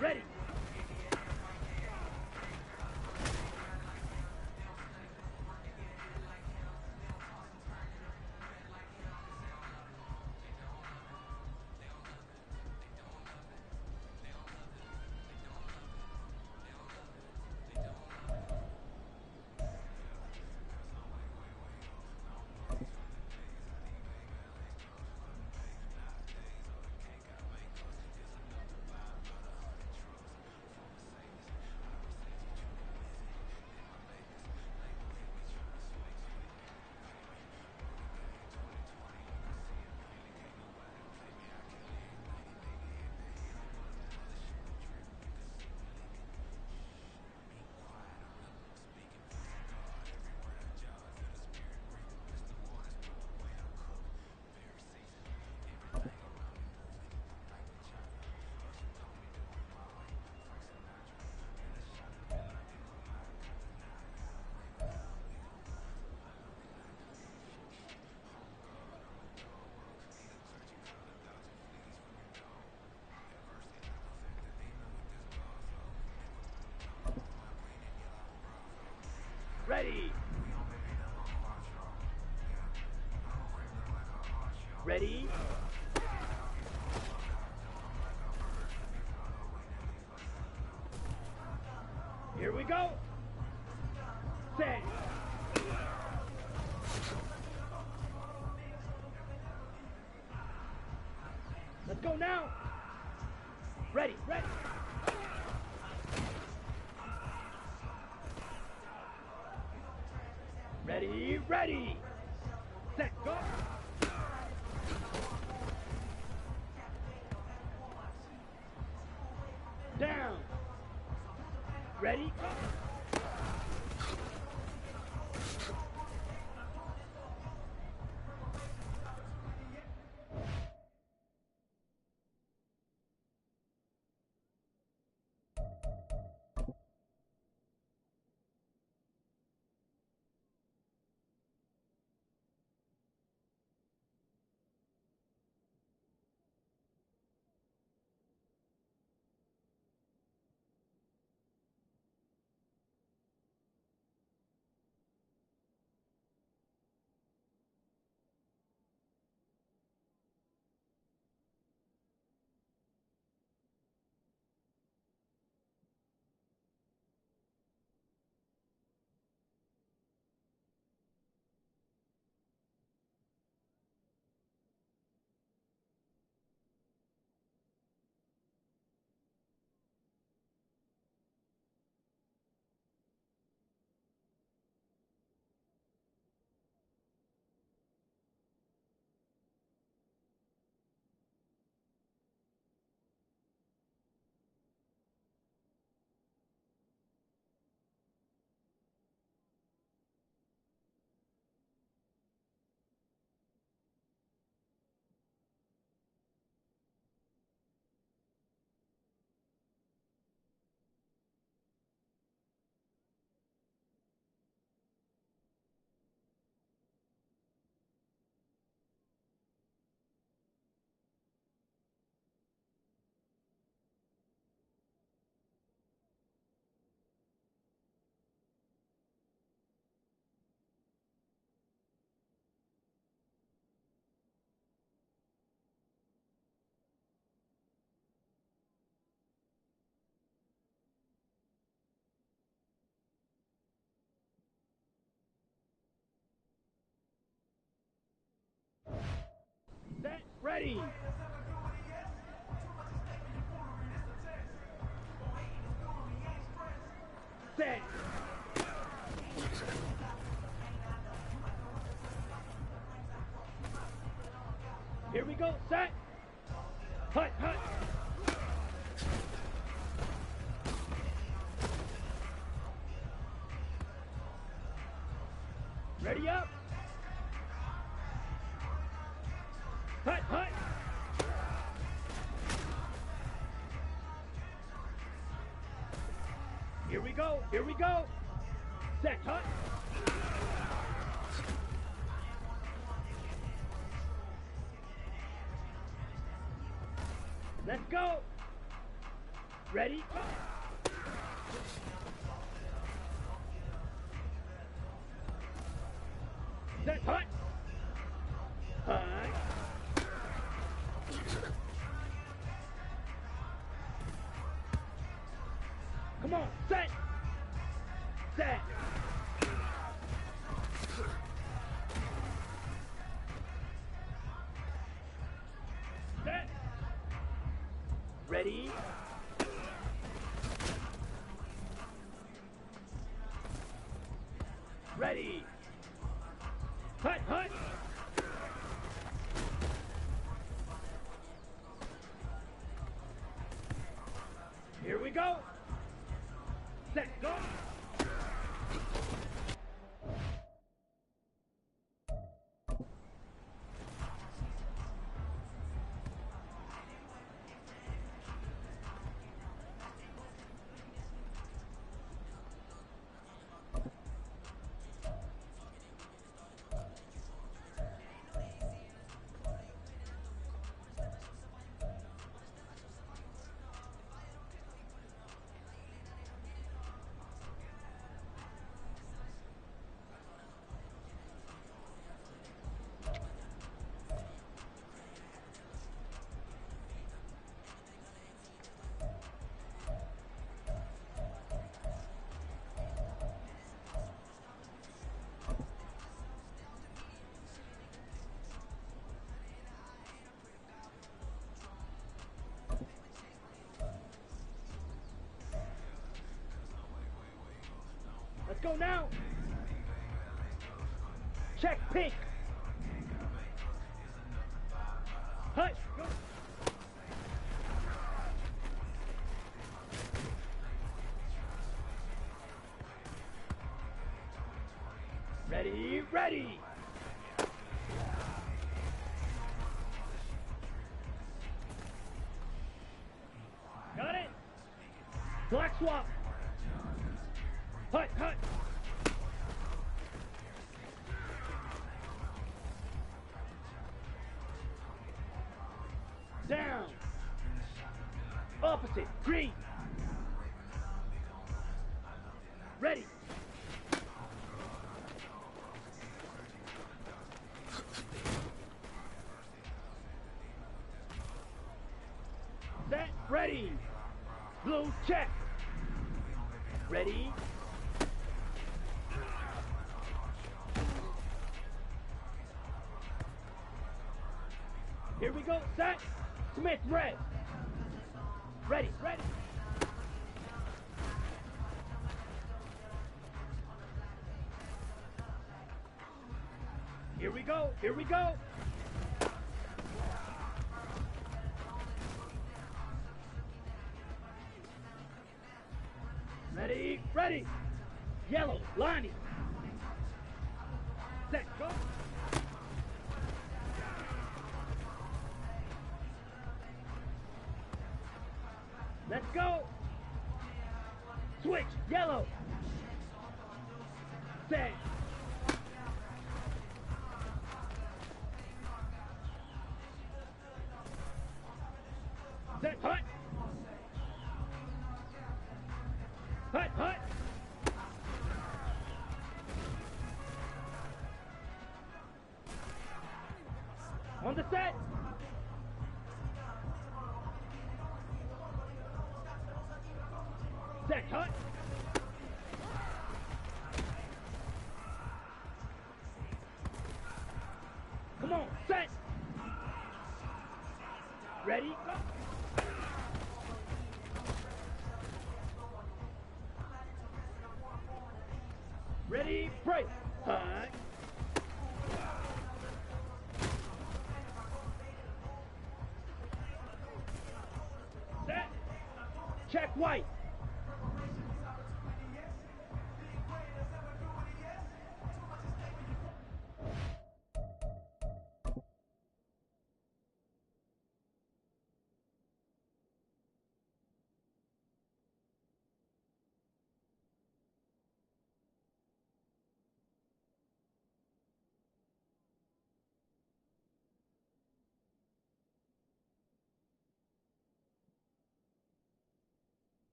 Ready. Ready. Ready. Here we go. Set. Let's go now. Ready, ready. Ready, ready. Set, go. Down. Ready, go. Set, ready. Set. Here we go, set. Hut, hut. Ready up. Hut, hut. Here we go, here we go. Set, hut. Let's go. Ready? Go. Set. Hut. Hut. Come on. Set. Set. Set. Ready? Ready. Hut, hut. Here we go. Set, go. Let's go now. Check pink. Hut. Go. Ready, ready. Got it. Black swap. Hut, hut. Down. Opposite. Green. Ready. Set. Ready. Blue check. Ready. Here we go. Set. Smith red. Ready, ready. Here we go, here we go. Ready, ready. Yellow, Lonnie. Set, go. Let's go. Switch, yellow. Set. Set, hut. Hut, hut. On the set. Set, hut. Come on, set. Ready, go. Ready, break. Hut. Set. Check white.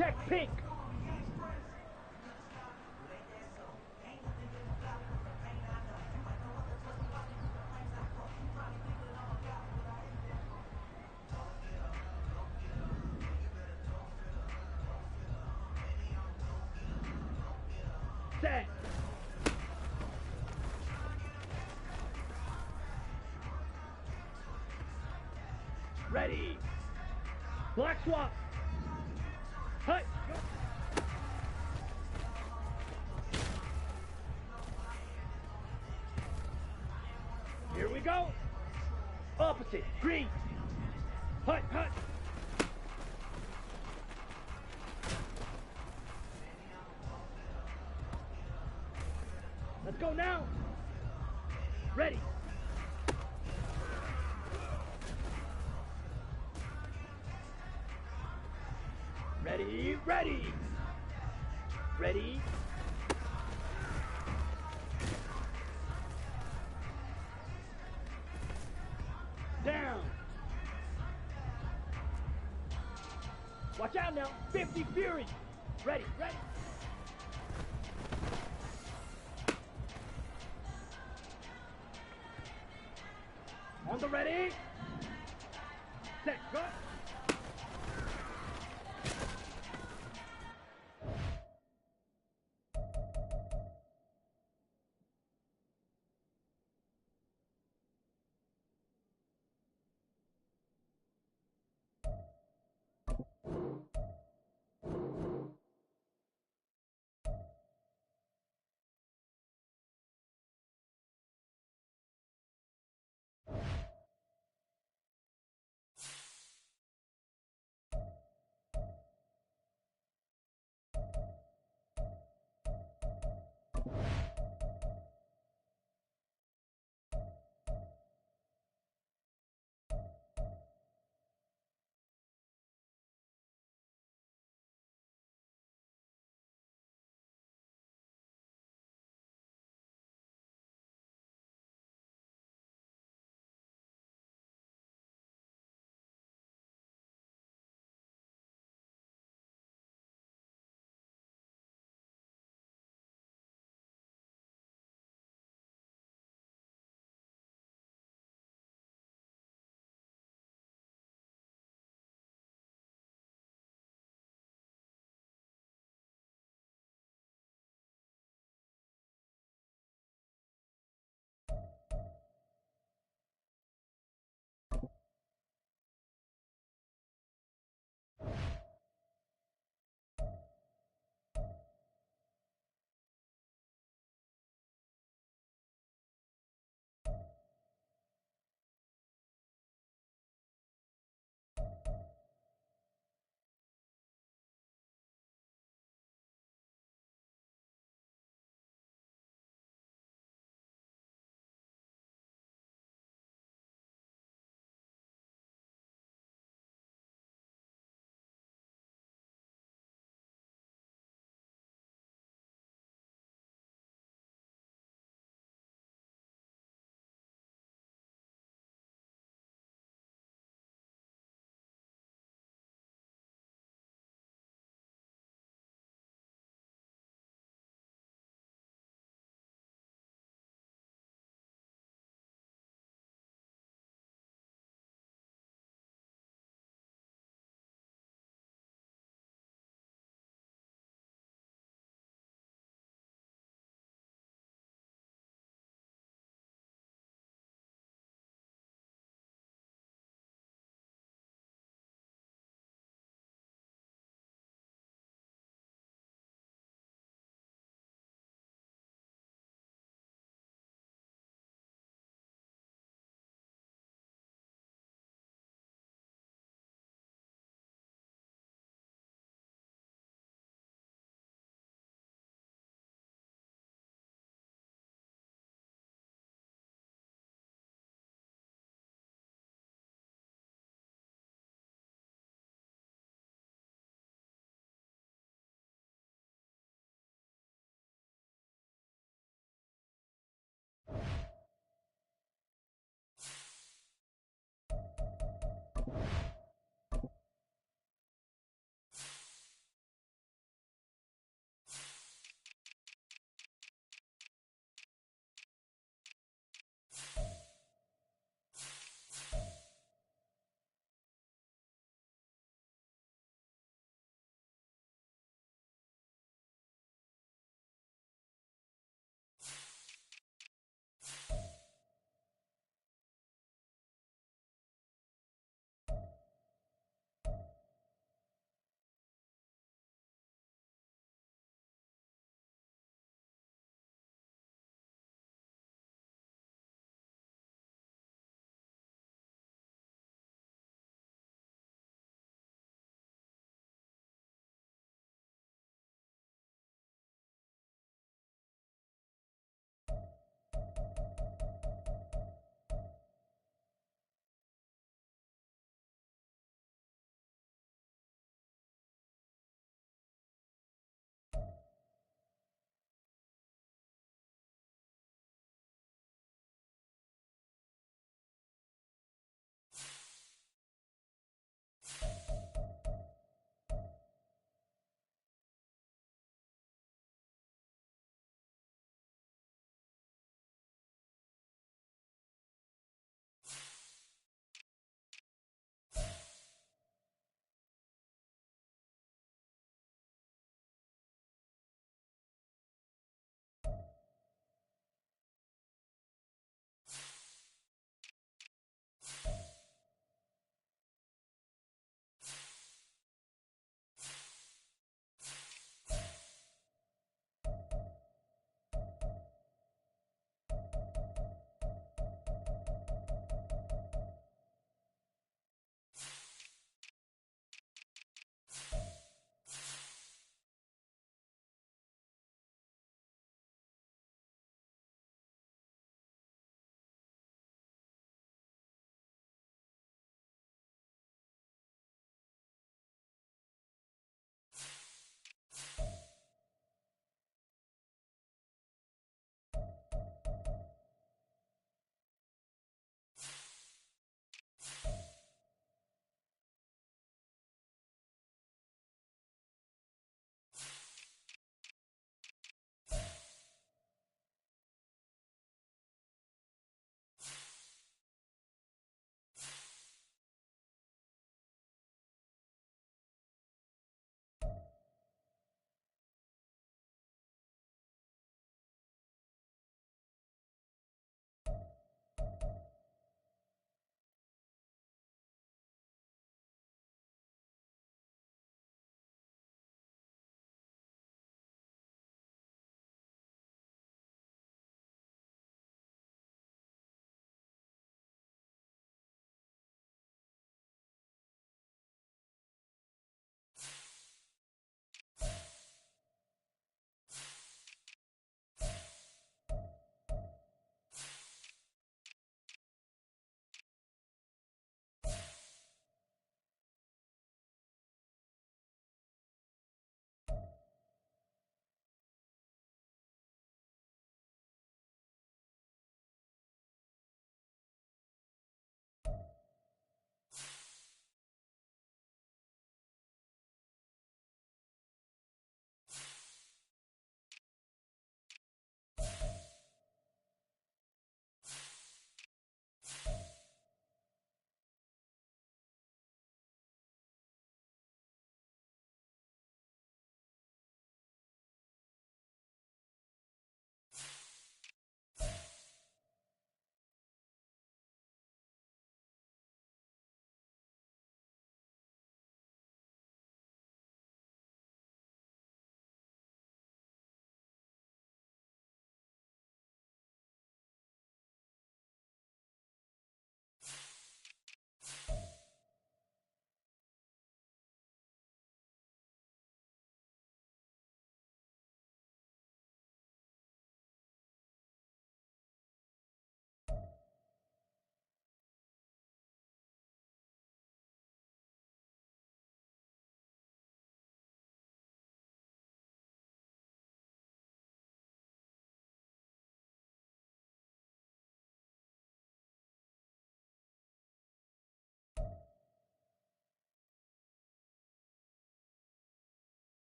Check pink. Set. Ready. Black swap. Hut. Here we go. Opposite. Green. Hut, hut. Let's go now. Ready. Ready, ready. Ready. Down. Watch out now. 50 Fury. Ready, ready. On the ready. Set, go.